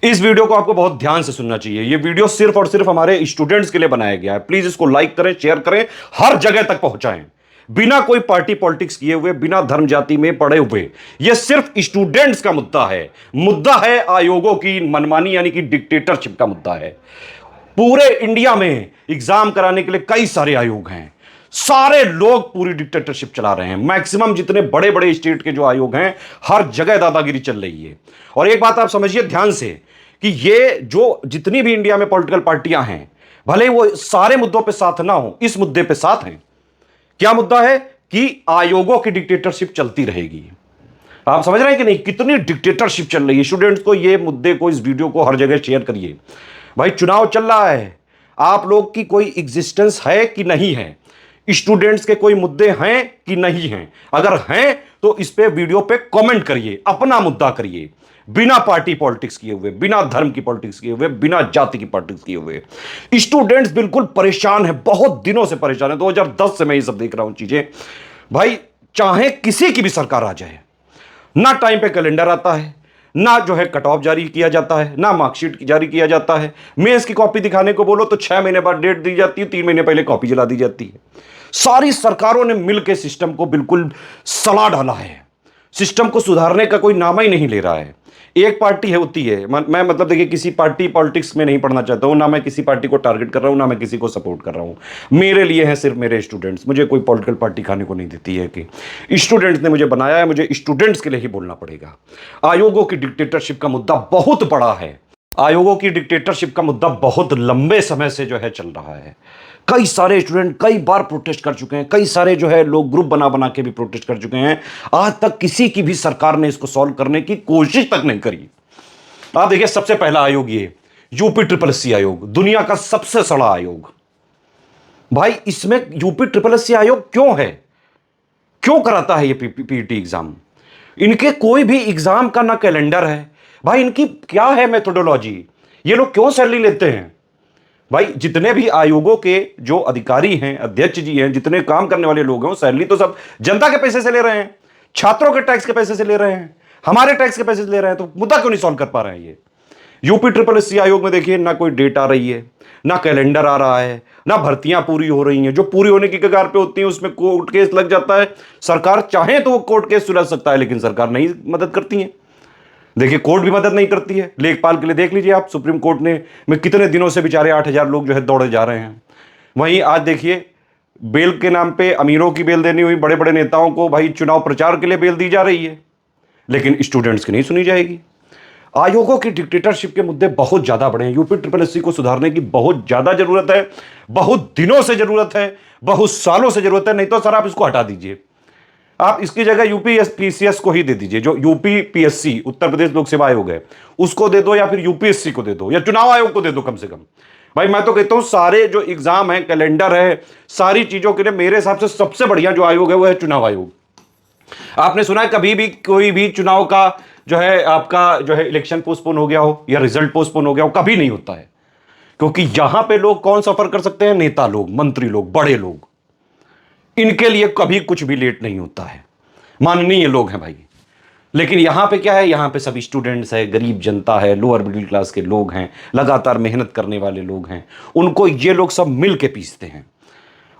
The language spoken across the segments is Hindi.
इस वीडियो को आपको बहुत ध्यान से सुनना चाहिए। ये वीडियो सिर्फ और सिर्फ हमारे स्टूडेंट्स के लिए बनाया गया है। प्लीज इसको लाइक करें, शेयर करें, हर जगह तक पहुंचाएं, बिना कोई पार्टी पॉलिटिक्स किए हुए, बिना धर्म जाति में पड़े हुए। यह सिर्फ स्टूडेंट्स का मुद्दा है। मुद्दा है आयोगों की मनमानी, यानी कि डिक्टेटरशिप का मुद्दा है। पूरे इंडिया में एग्जाम कराने के लिए कई सारे आयोग हैं। सारे लोग पूरी डिक्टेटरशिप चला रहे हैं। मैक्सिमम जितने बड़े बड़े स्टेट के जो आयोग हैं, हर जगह दादागिरी चल रही है। और एक बात आप समझिए ध्यान से कि ये जो जितनी भी इंडिया में पॉलिटिकल पार्टियां हैं, भले वो सारे मुद्दों पे साथ ना हो, इस मुद्दे पे साथ हैं। क्या मुद्दा है? कि आयोगों की डिक्टेटरशिप चलती रहेगी। आप समझ रहे हैं कि नहीं, कितनी डिक्टेटरशिप चल रही है। स्टूडेंट्स को ये मुद्दे को, इस वीडियो को हर जगह शेयर करिए। भाई चुनाव चल रहा है, आप लोग की कोई एग्जिस्टेंस है कि नहीं है? स्टूडेंट्स के कोई मुद्दे हैं कि नहीं हैं? अगर हैं तो इस पे वीडियो पे कमेंट करिए, अपना मुद्दा करिए, बिना पार्टी पॉलिटिक्स किए हुए, बिना धर्म की पॉलिटिक्स किए हुए, बिना जाति की पॉलिटिक्स किए हुए। स्टूडेंट्स बिल्कुल परेशान है, बहुत दिनों से परेशान है। 2010 से मैं ये सब देख रहा हूं चीजें। भाई चाहे किसी की भी सरकार आ जाए, ना टाइम पे कैलेंडर आता है, ना जो है कट ऑफ जारी किया जाता है, ना मार्कशीट जारी किया जाता है। मेंस की कॉपी दिखाने को बोलो तो 6 महीने बाद डेट दी जाती है, 3 महीने पहले कॉपी जला दी जाती है। सारी सरकारों ने मिलकर सिस्टम को बिल्कुल सड़ा डाला है। सिस्टम को सुधारने का कोई नाम ही नहीं ले रहा है। एक पार्टी है होती है, मैं मतलब देखिए किसी पार्टी पॉलिटिक्स में नहीं पढ़ना चाहता हूं, ना मैं किसी पार्टी को टारगेट कर रहा हूं, ना मैं किसी को सपोर्ट कर रहा हूं। मेरे लिए है सिर्फ मेरे स्टूडेंट्स। मुझे कोई पॉलिटिकल पार्टी खाने को नहीं देती है कि स्टूडेंट्स ने मुझे बनाया है, मुझे स्टूडेंट्स के लिए ही बोलना पड़ेगा। आयोगों की डिक्टेटरशिप का मुद्दा बहुत बड़ा है। आयोगों की डिक्टेटरशिप का मुद्दा बहुत लंबे समय से जो है चल रहा है। कई सारे स्टूडेंट कई बार प्रोटेस्ट कर चुके हैं, कई सारे जो है लोग ग्रुप बना बना के भी प्रोटेस्ट कर चुके हैं। आज तक किसी की भी सरकार ने इसको सॉल्व करने की कोशिश तक नहीं करी। आप देखिए, सबसे पहला आयोग ये यूपी ट्रिपल एससी आयोग, दुनिया का सबसे सड़ा आयोग। भाई इसमें यूपी ट्रिपल एससी आयोग क्यों है? क्यों कराता है ये पीटी एग्जाम? इनके कोई भी एग्जाम का ना कैलेंडर है। भाई इनकी क्या है मेथोडोलॉजी? ये लोग क्यों सैलरी लेते हैं? भाई जितने भी आयोगों के जो अधिकारी हैं, अध्यक्ष जी हैं, जितने काम करने वाले लोग हैं, सैलरी तो सब जनता के पैसे से ले रहे हैं, छात्रों के टैक्स के पैसे से ले रहे हैं, हमारे टैक्स के पैसे से ले रहे हैं। तो मुद्दा क्यों नहीं सॉल्व कर पा रहे हैं ये? यूपी ट्रिपल एससी आयोग में देखिए, ना कोई डेट आ रही है, ना कैलेंडर आ रहा है, ना भर्तियां पूरी हो रही हैं। जो पूरी होने की कगार पे होती हैं उसमें कोर्ट केस लग जाता है। सरकार चाहे तो वो कोर्ट केस सुलझ सकता है, लेकिन सरकार नहीं मदद करती है। देखिए कोर्ट भी मदद नहीं करती है। लेखपाल के लिए देख लीजिए आप, सुप्रीम कोर्ट में कितने दिनों से बेचारे 8,000 लोग जो है दौड़े जा रहे हैं। वहीं आज देखिए बेल के नाम पे अमीरों की बेल देनी हुई, बड़े बड़े नेताओं को भाई चुनाव प्रचार के लिए बेल दी जा रही है, लेकिन स्टूडेंट्स की नहीं सुनी जाएगी। आयोगों की डिक्टेटरशिप के मुद्दे बहुत ज्यादा बड़े हैं। यूपी ट्रिपल एससी को सुधारने की बहुत ज्यादा जरूरत है, बहुत दिनों से जरूरत है, बहुत सालों से जरूरत है। नहीं तो सर आप इसको हटा दीजिए, आप इसकी जगह यूपीपीसीएस को ही दे दीजिए। जो यूपीपीएससी उत्तर प्रदेश लोक सेवा आयोग है उसको दे दो, या फिर यूपीएससी को दे दो, या चुनाव आयोग को दे दो कम से कम। भाई मैं तो कहता हूं सारे जो एग्जाम है, कैलेंडर है, सारी चीजों के लिए मेरे हिसाब से सबसे बढ़िया जो आयोग है वो है चुनाव आयोग। आपने सुना है कभी भी कोई भी चुनाव का जो है आपका जो है इलेक्शन पोस्टपोन हो गया हो या रिजल्ट पोस्टपोन हो गया हो? कभी नहीं होता है। क्योंकि यहां पे लोग कौन सफर कर सकते हैं? नेता लोग, मंत्री लोग, बड़े लोग। इनके लिए कभी कुछ भी लेट नहीं होता है, माननीय लोग हैं भाई। लेकिन यहां पे क्या है? यहां पे सब स्टूडेंट्स है, गरीब जनता है, लोअर मिडिल क्लास के लोग हैं, लगातार मेहनत करने वाले लोग हैं। उनको ये लोग सब मिल के पीसते हैं।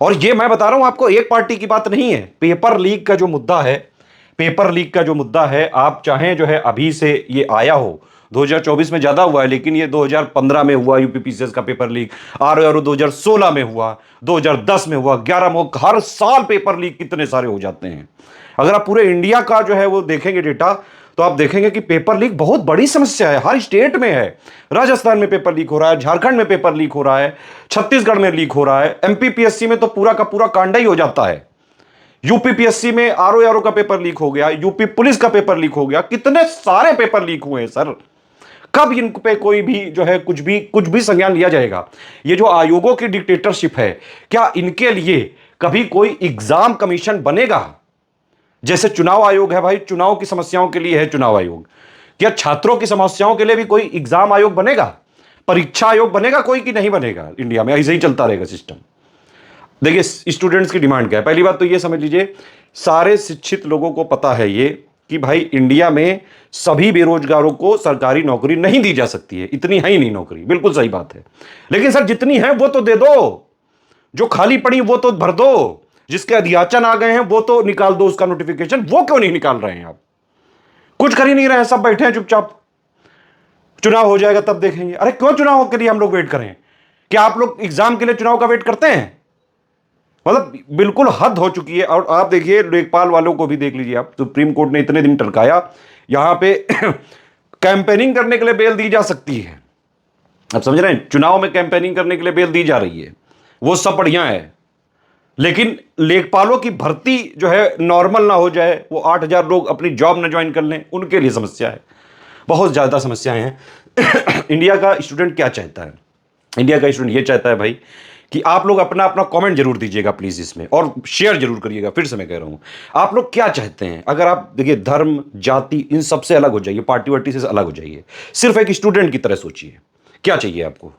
और ये मैं बता रहा हूं आपको, एक पार्टी की बात नहीं है। पेपर लीक का जो मुद्दा है, पेपर लीक का जो मुद्दा है, आप चाहें जो है अभी से ये आया हो, 2024 में ज्यादा हुआ है, लेकिन ये 2015 में हुआ यूपीपीसीएस का पेपर लीक, आरओआर 2016 में हुआ, 2010 में हुआ, 11 में, हर साल पेपर लीक कितने सारे हो जाते हैं। अगर आप पूरे इंडिया का जो है वो देखेंगे डेटा, तो आप देखेंगे कि पेपर लीक बहुत बड़ी समस्या है, हर स्टेट में है। राजस्थान में पेपर लीक हो रहा है, झारखंड में पेपर लीक हो रहा है, छत्तीसगढ़ में लीक हो रहा है, एमपीपीएससी में तो पूरा का पूरा कांडा ही हो जाता है। यूपीपीएससी में आरओआर का पेपर लीक हो गया, यूपी पुलिस का पेपर लीक हो गया, कितने सारे पेपर लीक हुए हैं सर। कब इन पे कोई भी जो है कुछ भी संज्ञान लिया जाएगा? ये जो आयोगों की डिक्टेटरशिप है, क्या इनके लिए कभी कोई एग्जाम कमीशन बनेगा? जैसे चुनाव आयोग है भाई, चुनाव की समस्याओं के लिए है चुनाव आयोग। क्या छात्रों की समस्याओं के लिए भी कोई एग्जाम आयोग बनेगा? परीक्षा आयोग बनेगा कोई कि नहीं बनेगा? इंडिया में ऐसे ही चलता रहेगा सिस्टम। देखिए स्टूडेंट्स की डिमांड क्या है? पहली बात तो ये समझ लीजिए, सारे शिक्षित लोगों को पता है ये कि भाई इंडिया में सभी बेरोजगारों को सरकारी नौकरी नहीं दी जा सकती है, इतनी है ही नहीं नौकरी, बिल्कुल सही बात है। लेकिन सर जितनी है वो तो दे दो, जो खाली पड़ी वो तो भर दो, जिसके अध्याचन आ गए हैं वो तो निकाल दो उसका नोटिफिकेशन। वो क्यों नहीं निकाल रहे हैं आप? कुछ कर ही नहीं रहे हैं, सब बैठे हैं चुपचाप। चुनाव हो जाएगा तब देखेंगे। अरे क्यों चुनाव के लिए हम लोग वेट करें? क्या आप लोग एग्जाम के लिए चुनाव का वेट करते हैं? मतलब बिल्कुल हद हो चुकी है। और आप देखिए लेखपाल वालों को भी देख लीजिए आप, सुप्रीम कोर्ट ने इतने दिन टरकाया, यहां पे कैंपेनिंग करने के लिए बेल दी जा सकती है। आप समझ रहे हैं? चुनाव में कैंपेनिंग करने के लिए बेल दी जा रही है, वो सब बढ़िया है। लेकिन लेखपालों की भर्ती जो है नॉर्मल ना हो जाए, वो 8,000 लोग अपनी जॉब ना ज्वाइन कर लें, उनके लिए समस्या है, बहुत ज़्यादा समस्याएं हैं। इंडिया का स्टूडेंट क्या चाहता है? इंडिया का स्टूडेंट ये चाहता है भाई कि आप लोग अपना अपना कमेंट जरूर दीजिएगा प्लीज़ इसमें, और शेयर जरूर करिएगा। फिर से मैं कह रहा हूँ, आप लोग क्या चाहते हैं? अगर आप देखिए धर्म जाति इन सब से अलग हो जाइए, पार्टी वार्टी से अलग हो जाइए, सिर्फ एक स्टूडेंट की तरह सोचिए। क्या चाहिए आपको?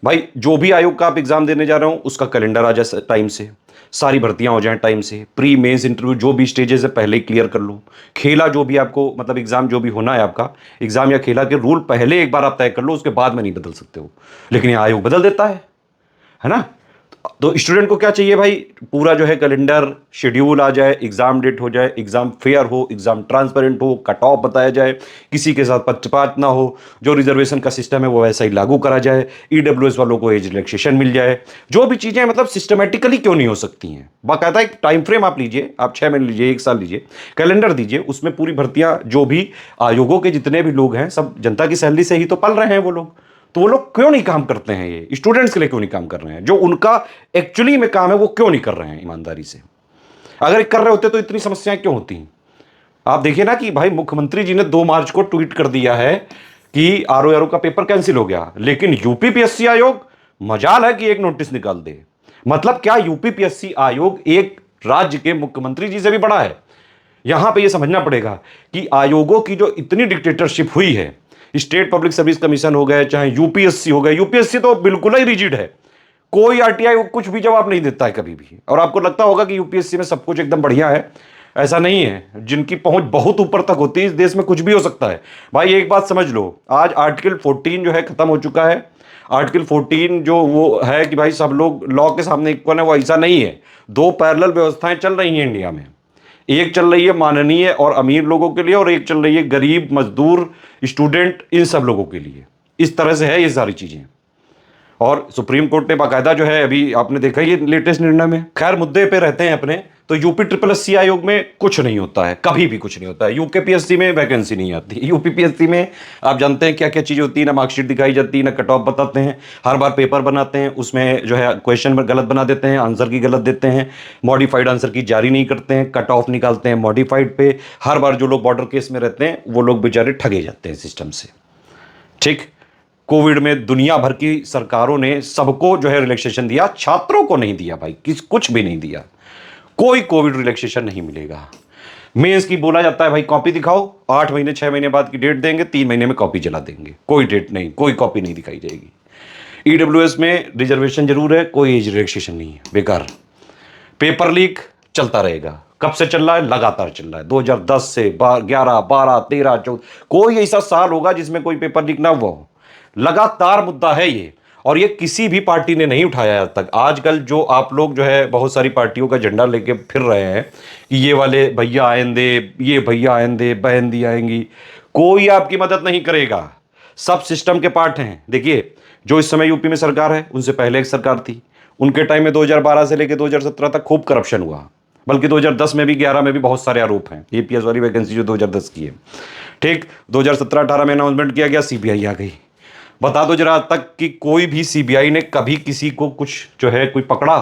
भाई जो भी आयोग का आप एग्जाम देने जा रहे हो उसका कैलेंडर आ जाए टाइम से, सारी भर्तियां हो जाएं टाइम से, प्री मेंस इंटरव्यू जो भी स्टेजेस है पहले ही क्लियर कर लो, खेला जो भी आपको मतलब एग्जाम जो भी होना है आपका एग्जाम या खेला के रूल पहले एक बार आप तय कर लो, उसके बाद में नहीं बदल सकते हो। लेकिन ये आयोग बदल देता है ना? तो स्टूडेंट को क्या चाहिए भाई? पूरा जो है कैलेंडर शेड्यूल आ जाए, एग्जाम डेट हो जाए, एग्जाम फेयर हो, एग्जाम ट्रांसपेरेंट हो, कट ऑफ बताया जाए, किसी के साथ पक्षपात ना हो, जो रिजर्वेशन का सिस्टम है वो वैसा ही लागू करा जाए, ईडब्ल्यूएस वालों को एज रिलैक्सेशन मिल जाए, जो भी चीजें मतलब सिस्टमेटिकली क्यों नहीं हो सकती हैं? बाकायदा एक टाइम फ्रेम आप लीजिए, आप 6 महीने लीजिए, 1 साल लीजिए, कैलेंडर दीजिए, उसमें पूरी भर्तियां जो भी आयोगों के जितने भी लोग हैं सब जनता की सैलरी से ही तो पल रहे हैं वो लोग। तो वो लोग क्यों नहीं काम करते हैं? ये स्टूडेंट्स के लिए क्यों नहीं काम कर रहे हैं? जो उनका एक्चुअली में काम है वो क्यों नहीं कर रहे हैं ईमानदारी से? अगर कर रहे होते तो इतनी समस्याएं क्यों होती? आप देखिए ना कि भाई मुख्यमंत्री जी ने 2 मार्च को ट्वीट कर दिया है कि आरओ का पेपर कैंसिल हो गया, लेकिन यूपीपीएससी आयोग मजाल है कि एक नोटिस निकाल दे। मतलब क्या यूपीपीएससी आयोग एक राज्य के मुख्यमंत्री जी से भी बड़ा है? यहां पे ये समझना पड़ेगा कि आयोगों की जो इतनी डिक्टेटरशिप हुई है, स्टेट पब्लिक सर्विस कमीशन हो गए चाहे यूपीएससी हो गए, यूपीएससी तो बिल्कुल ही रिजिड है, कोई आरटीआई कुछ भी जवाब नहीं देता है कभी भी। और आपको लगता होगा कि यूपीएससी में सब कुछ एकदम बढ़िया है, ऐसा नहीं है। जिनकी पहुंच बहुत ऊपर तक होती है, इस देश में कुछ भी हो सकता है। भाई एक बात समझ लो, आज आर्टिकल 14 जो है खत्म हो चुका है। आर्टिकल 14 जो वो है कि भाई सब लोग लॉ के सामने इक्वल है, वो ऐसा नहीं है। 2 पैरेलल व्यवस्थाएं चल रही हैं इंडिया में। एक चल रही है माननीय और अमीर लोगों के लिए, और एक चल रही है गरीब मजदूर स्टूडेंट इन सब लोगों के लिए। इस तरह से है ये सारी चीजें। और सुप्रीम कोर्ट ने बाकायदा जो है, अभी आपने देखा ये लेटेस्ट निर्णय में, खैर मुद्दे पे रहते हैं अपने, तो यूपी ट्रिपल एससी आयोग में कुछ नहीं होता है, कभी भी कुछ नहीं होता है। यूकेपीएससी में वैकेंसी नहीं आती, यूपीपीएससी में आप जानते हैं क्या क्या चीज़ होती है, ना मार्कशीट दिखाई जाती है, ना कट ऑफ बताते हैं, हर बार पेपर बनाते हैं, उसमें जो है क्वेश्चन में गलत बना देते हैं, आंसर की गलत देते हैं, मॉडिफाइड आंसर की जारी नहीं करते हैं, कट ऑफ निकालते हैं मॉडिफाइड पे। हर बार जो लोग बॉर्डर केस में रहते हैं वो लोग बेचारे ठगे जाते हैं सिस्टम से। ठीक, कोविड में दुनिया भर की सरकारों ने सबको जो है रिलैक्सेशन दिया, छात्रों को नहीं दिया भाई, कुछ भी नहीं दिया। कोई कोविड रिलैक्सेशन नहीं मिलेगा। मेंस की बोला जाता है भाई कॉपी दिखाओ, 8 महीने 6 महीने बाद की डेट देंगे, 3 महीने में कॉपी जला देंगे, कोई डेट नहीं, कोई कॉपी नहीं दिखाई जाएगी। ईडब्ल्यूएस में रिजर्वेशन जरूर है, कोई एज रिलैक्सेशन नहीं है, बेकार। पेपर लीक चलता रहेगा, कब से चल रहा है? लगातार चल रहा है, 2010 से 11, 12, 13, 14, कोई ऐसा साल होगा जिसमें कोई पेपर लीक ना हुआ हो। लगातार मुद्दा है ये, और ये किसी भी पार्टी ने नहीं उठाया आज तक। आजकल जो आप लोग जो है बहुत सारी पार्टियों का झंडा लेके फिर रहे हैं कि ये वाले भैया आएंगे, ये भैया आएंगे, बहन दी आएंगी, कोई आपकी मदद नहीं करेगा। सब सिस्टम के पार्ट हैं। देखिए जो इस समय यूपी में सरकार है, उनसे पहले एक सरकार थी, उनके टाइम में 2012 से लेकर 2017 तक खूब करप्शन हुआ, बल्कि 2010 में भी 11 में भी बहुत सारे आरोप हैं। एपीएस वाली वैकेंसी जो 2010 की है, ठीक, 2017-18 में अनाउंसमेंट किया गया, सीबीआई आ गई। बता दो जरा आज तक कि कोई भी सीबीआई ने कभी किसी को कुछ जो है कोई पकड़ा?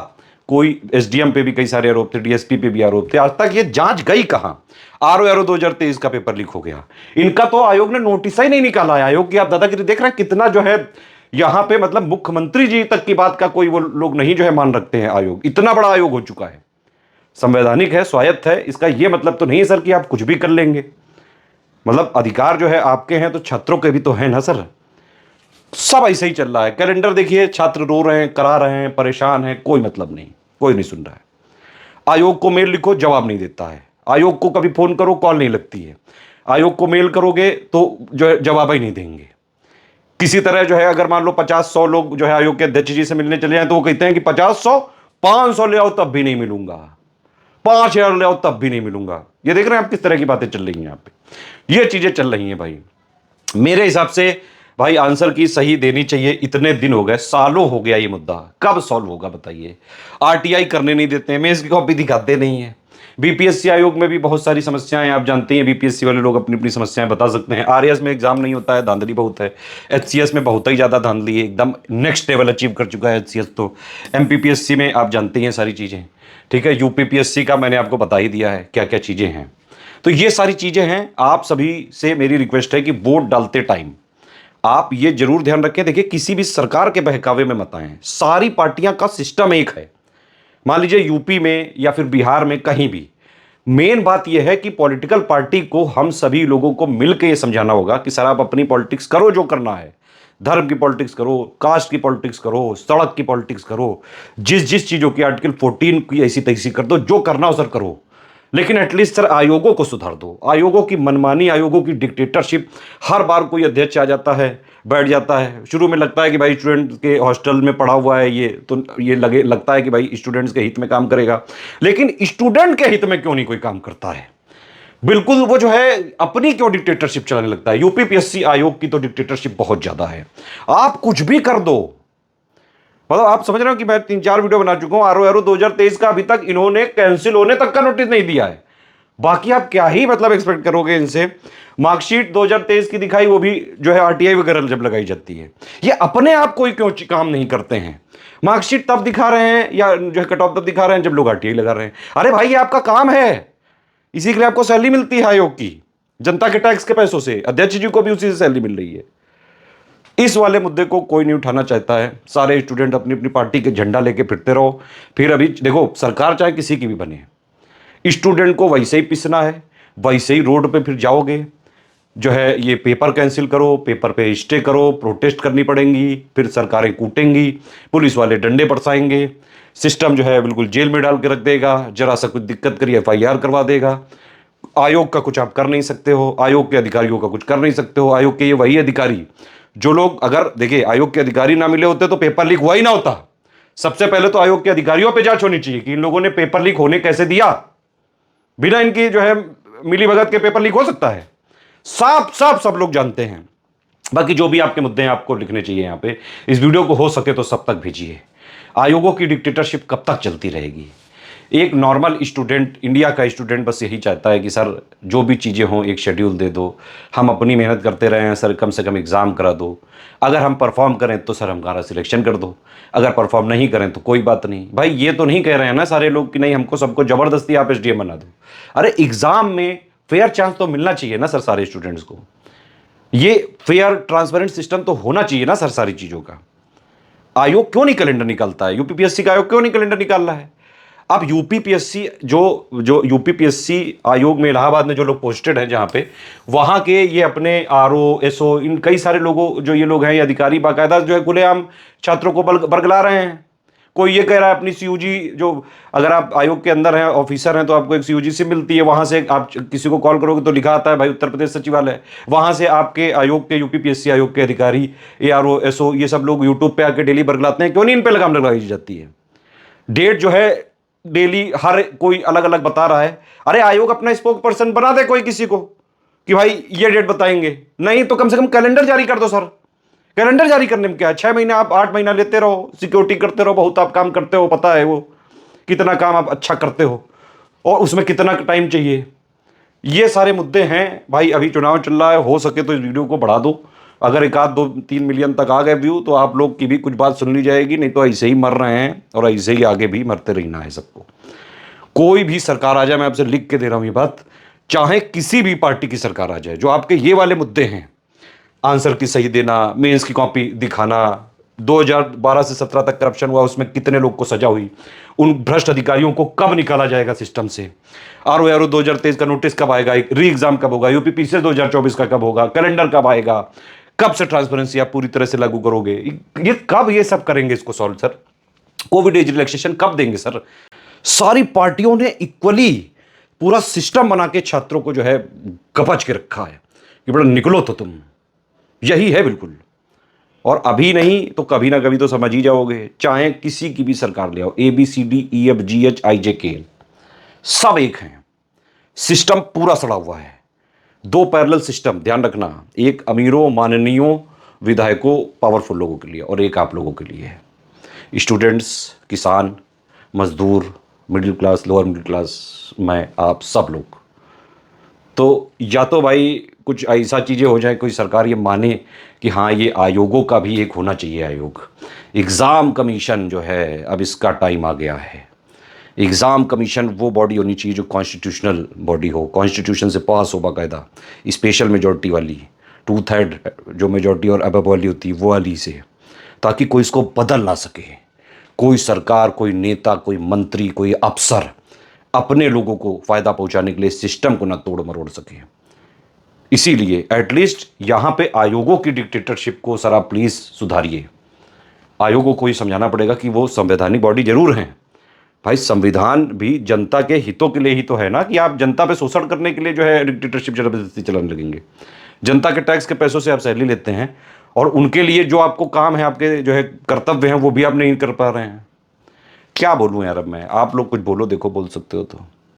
कोई एसडीएम पे भी कई सारे आरोप थे, डीएसपी पे भी आरोप थे, आज तक ये जांच गई कहां? आरओ 2023 का पेपर लीक हो गया, इनका तो आयोग ने नोटिस ही नहीं निकाला है। आयोग की आप दादागिरी देख रहे हैं कितना जो है यहां पे, मतलब मुख्यमंत्री जी तक की बात का कोई वो लोग नहीं जो है मान रखते हैं। आयोग इतना बड़ा आयोग हो चुका है, संवैधानिक है, स्वायत्त है, इसका यह मतलब तो नहीं सर कि आप कुछ भी कर लेंगे। मतलब अधिकार जो है आपके हैं तो छात्रों के भी तो है ना सर। सब ऐसे ही चल रहा है। कैलेंडर देखिए, छात्र रो रहे हैं, करा रहे हैं, परेशान हैं, कोई मतलब नहीं, कोई नहीं सुन रहा है। आयोग को मेल लिखो, जवाब नहीं देता है। आयोग को कभी फोन करो कॉल नहीं लगती है, आयोग को मेल करोगे तो जो है जवाब ही नहीं देंगे। किसी तरह जो है अगर मान लो 50-100 लोग जो है आयोग के अध्यक्ष जी से मिलने चले जाए तो वो कहते हैं कि 50-100 500 ले आओ तब भी नहीं मिलूंगा, 5,000 ले आओ तब भी नहीं मिलूंगा। ये देख रहे हैं आप किस तरह की बातें चल रही हैं यहां पे, ये चीजें चल रही हैं भाई। मेरे हिसाब से भाई आंसर की सही देनी चाहिए। इतने दिन हो गए, सालों हो गया ये मुद्दा, कब सॉल्व होगा बताइए। आरटीआई करने नहीं देते हैं, मेंस की कॉपी दिखाते नहीं है। बीपीएससी आयोग में भी बहुत सारी समस्याएं आप जानते हैं, बीपीएससी वाले लोग अपनी अपनी समस्याएं बता सकते हैं। आरएएस में एग्जाम नहीं होता है, धांधली बहुत है। एचसीएस में बहुत ही ज्यादा धांधली है, एकदम नेक्स्ट लेवल अचीव कर चुका है एचसीएस तो। एमपीपीएससी में आप जानते हैं सारी चीजें, ठीक है। यूपीपीएससी का मैंने आपको बता ही दिया है क्या क्या चीजें हैं। तो ये सारी चीजें हैं। आप सभी से मेरी रिक्वेस्ट है कि वोट डालते टाइम आप ये जरूर ध्यान रखें, देखिए किसी भी सरकार के बहकावे में मत आएं। सारी पार्टियां का सिस्टम एक है, मान लीजिए यूपी में या फिर बिहार में कहीं भी। मेन बात यह है कि पॉलिटिकल पार्टी को हम सभी लोगों को मिलकर यह समझाना होगा कि सर आप अपनी पॉलिटिक्स करो, जो करना है, धर्म की पॉलिटिक्स करो, कास्ट की पॉलिटिक्स करो, सड़क की पॉलिटिक्स करो, जिस जिस चीजों की आर्टिकल 14 की ऐसी तैसी कर दो, जो करना हो सर करो। लेकिन एटलीस्ट सर आयोगों को सुधार दो। आयोगों की मनमानी, आयोगों की डिक्टेटरशिप, हर बार कोई अध्यक्ष आ जाता है, बैठ जाता है, शुरू में लगता है कि भाई स्टूडेंट के हॉस्टल में पढ़ा हुआ है ये, तो ये लगता है कि भाई स्टूडेंट्स के हित में काम करेगा, लेकिन स्टूडेंट के हित में क्यों नहीं कोई काम करता है। बिल्कुल वो जो है अपनी क्यों डिक्टेटरशिप चलाने लगता है। यूपीपीएससी आयोग की तो डिक्टेटरशिप बहुत ज्यादा है, आप कुछ भी कर दो। मतलब आप समझ रहे हो कि मैं 3-4 वीडियो बना चुका हूं, आरओ 2023 का अभी तक इन्होंने कैंसिल होने तक का नोटिस नहीं दिया है। बाकी आप क्या ही मतलब एक्सपेक्ट करोगे इनसे। मार्कशीट 2023 की दिखाई, वो भी जो है आरटीआई वगैरह जब लगाई जाती है। ये अपने आप कोई क्यों काम नहीं करते हैं। मार्कशीट तब दिखा रहे हैं या जो है कट ऑफ तब दिखा रहे हैं जब लोग आरटीआई लगा रहे हैं। अरे भाई ये आपका काम है, इसी के लिए आपको सैलरी मिलती है आयोग की, जनता के टैक्स के पैसों से। अध्यक्ष जी को भी उसी से सैलरी मिल रही है। इस वाले मुद्दे को कोई नहीं उठाना चाहता है। सारे स्टूडेंट अपनी अपनी पार्टी के झंडा लेके फिरते रहो। फिर अभी देखो सरकार चाहे किसी की भी बने, स्टूडेंट को वैसे ही पिसना है, वैसे ही रोड पे फिर जाओगे, जो है ये पेपर कैंसिल करो, पेपर पे स्टे करो, प्रोटेस्ट करनी पड़ेंगी, फिर सरकारें कूटेंगी, पुलिस वाले डंडे बरसाएंगे, सिस्टम जो है बिल्कुल जेल में डाल के रख देगा, जरा सा कुछ दिक्कत करिए एफआईआर करवा देगा। आयोग का कुछ आप कर नहीं सकते हो, आयोग के अधिकारियों का कुछ कर नहीं सकते हो। आयोग के ये वही अधिकारी जो लोग, अगर देखिए आयोग के अधिकारी ना मिले होते तो पेपर लीक हुआ ही ना होता। सबसे पहले तो आयोग के अधिकारियों पे जांच होनी चाहिए कि इन लोगों ने पेपर लीक होने कैसे दिया। बिना इनकी जो है मिली भगत के पेपर लीक हो सकता है? साफ साफ सब लोग जानते हैं। बाकी जो भी आपके मुद्दे हैं आपको लिखने चाहिए यहां पे। इस वीडियो को हो सके तो सब तक भेजिए। आयोगों की डिक्टेटरशिप कब तक चलती रहेगी? एक नॉर्मल स्टूडेंट, इंडिया का स्टूडेंट बस यही चाहता है कि सर जो भी चीज़ें हों एक शेड्यूल दे दो, हम अपनी मेहनत करते रहे हैं सर, कम से कम एग्ज़ाम करा दो। अगर हम परफॉर्म करें तो सर हमारा सिलेक्शन कर दो, अगर परफॉर्म नहीं करें तो कोई बात नहीं। भाई ये तो नहीं कह रहे हैं ना सारे लोग कि नहीं हमको सबको ज़बरदस्ती आप एसडीएम बना दो। अरे एग्ज़ाम में फेयर चांस तो मिलना चाहिए ना सर सारे स्टूडेंट्स को। ये फेयर ट्रांसपेरेंट सिस्टम तो होना चाहिए ना सर सारी चीज़ों का। आयोग क्यों नहीं कैलेंडर निकालता है? यूपीपीएससी का आयोग क्यों नहीं कैलेंडर निकाल रहा है? अब यूपीपीएससी जो यूपीपीएससी आयोग में इलाहाबाद में जो लोग पोस्टेड हैं जहां पे, वहां के ये अपने आरओ एसओ इन कई सारे लोगों जो ये लोग हैं, ये अधिकारी बाकायदा जो है खुलेआम छात्रों को बरगला रहे हैं। कोई ये कह रहा है अपनी सीयूजी, जो अगर आप आयोग के अंदर हैं ऑफिसर हैं तो आपको एक सीयूजी से मिलती है, वहां से आप किसी को कॉल करोगे तो लिखा आता है भाई उत्तर प्रदेश सचिवालय। वहां से आपके आयोग के, यूपीपीएससी आयोग के अधिकारी, एआरओ एसओ, ये सब लोग यूट्यूब पे आके डेली बरगलाते हैं। क्यों नहीं इन पे लगाम लगाई जाती है? डेट जो है डेली हर कोई अलग अलग बता रहा है। अरे आयोग अपना स्पोक पर्सन बना दे कोई किसी को कि भाई ये डेट बताएंगे। नहीं तो कम से कम कैलेंडर जारी कर दो सर। कैलेंडर जारी करने में क्या है? 6 महीने आप 8 महीना लेते रहो, सिक्योरिटी करते रहो, बहुत आप काम करते हो, पता है वो कितना काम आप अच्छा करते हो और उसमें कितना टाइम चाहिए। ये सारे मुद्दे हैं भाई। अभी चुनाव चल रहा है, हो सके तो इस वीडियो को बढ़ा दो। अगर 1-2-3 मिलियन तक आ गए व्यू तो आप लोग की भी कुछ बात सुन ली जाएगी। नहीं तो ऐसे ही मर रहे हैं और ऐसे ही आगे भी मरते रहना है सबको। कोई भी सरकार आ जाए, मैं आपसे लिख के दे रहा हूं ये बात, चाहे किसी भी पार्टी की सरकार आ जाए, जो आपके ये वाले मुद्दे हैं, आंसर की सही देना, मेंस की कॉपी दिखाना, 2012 से 17 तक करप्शन हुआ उसमें कितने लोग को सजा हुई, उन भ्रष्ट अधिकारियों को कब निकाला जाएगा सिस्टम से, आरओ 2023 का नोटिस कब आएगा, एक री एग्जाम कब होगा, यूपीपीसी 2024 का कब होगा, कैलेंडर कब आएगा, कब से ट्रांसपेरेंसी आप पूरी तरह से लागू करोगे, ये कब ये सब करेंगे इसको solve sir? Covid age relaxation कब देंगे सर? सारी पार्टियों ने इक्वली पूरा सिस्टम बना के छात्रों को जो है कपच के रखा है कि बड़ा निकलो तो तुम, यही है बिल्कुल। और अभी नहीं तो कभी ना कभी तो समझ ही जाओगे, चाहे किसी की भी सरकार ले आओ, ABCDEFGHIJK सब एक हैं, सिस्टम पूरा सड़ा हुआ है। दो पैरेलल सिस्टम, ध्यान रखना, एक अमीरों माननीयों विधायकों पावरफुल लोगों के लिए और एक आप लोगों के लिए है। स्टूडेंट्स, किसान, मजदूर, middle class, lower middle class, मैं, आप सब लोग। तो या तो भाई कुछ ऐसा चीज़ें हो जाए, कोई सरकार ये माने कि हाँ ये आयोगों का भी एक होना चाहिए आयोग। एग्ज़ाम कमीशन जो है अब इसका टाइम आ गया है। एग्ज़ाम कमीशन वो बॉडी होनी चाहिए जो कॉन्स्टिट्यूशनल बॉडी हो, कॉन्स्टिट्यूशन से पास हो बाकायदा, स्पेशल मेजॉरिटी वाली, 2/3 जो मेजॉरिटी और अबव वाली होती है वो वाली से, ताकि कोई इसको बदल ना सके। कोई सरकार, कोई नेता, कोई मंत्री, कोई अफसर अपने लोगों को फ़ायदा पहुंचाने के लिए सिस्टम को ना तोड़ मरोड़ सके। इसीलिए एटलीस्ट यहाँ पे आयोगों की डिक्टेटरशिप को सर आप प्लीज़ सुधारिए। आयोगों को ही समझाना पड़ेगा कि वो संवैधानिक बॉडी जरूर हैं, भाई संविधान भी जनता के हितों के लिए ही तो है ना, कि आप जनता पे शोषण करने के लिए जो है डिक्टेटरशिप जबरदस्ती चलाने लगेंगे। जनता के टैक्स के पैसों से आप सैलरी लेते हैं और उनके लिए जो आपको काम है, आपके जो है कर्तव्य हैं, वो भी आप नहीं कर पा रहे हैं। क्या बोलूं यार अब मैं, आप लोग कुछ बोलो, देखो बोल सकते हो तो।